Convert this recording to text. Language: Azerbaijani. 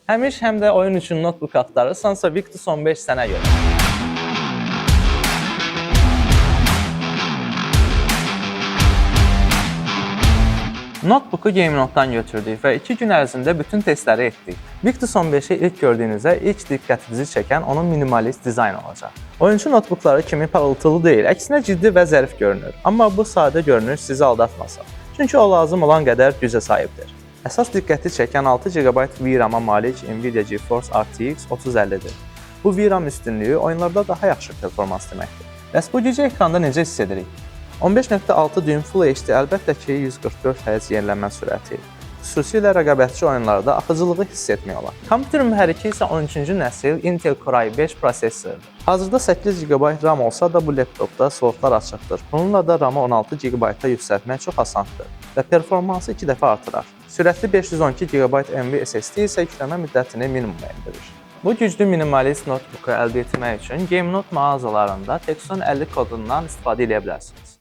Həm iş, həm də oyun üçün notebook axtarırsansa Victus 15 sənə görə. Notebook'u GameNote-dan götürdük və 2 gün ərzində bütün testləri etdik. Victus 15-i ilk gördüyünüzdə ilk diqqətinizi çəkən onun minimalist dizayn olacaq. Oyuncu notebookları kimi parıltılı deyil, əksinə ciddi və zərif görünür. Amma bu sadə görünüş sizi aldatmasın. Çünki o lazım olan qədər gücə sahibdir. Əsas diqqəti çəkən 6 GB VRAM-a malik Nvidia GeForce RTX 3050-dir. Bu VRAM üstünlüyü oyunlarda daha yaxşı performans deməkdir. Bəs bu gecə ekranda necə hiss edirik? 15.6 düym Full HD əlbəttə ki 144 Hz yenilənmə sürəti. Xüsusilə rəqabətçi oyunlarda axıcılığı hiss etmək olar. Kompüter mühərriki isə 13-cü nəsil Intel Core i5 prosesordur. Hazırda 8 GB RAM olsa da bu laptopda slotlar açıqdır. Bununla da RAM-ı 16 GB-a yüksəltmək çox asandır və performansı 2 dəfə artırar. Sürətli 512 GB NVMe SSD isə yükləmə müddətini minimuma endirir. Bu güclü minimalist notebooku əldə etmək üçün GameNote mağazalarında Texon 50 kodundan istifadə edə bilərsiniz.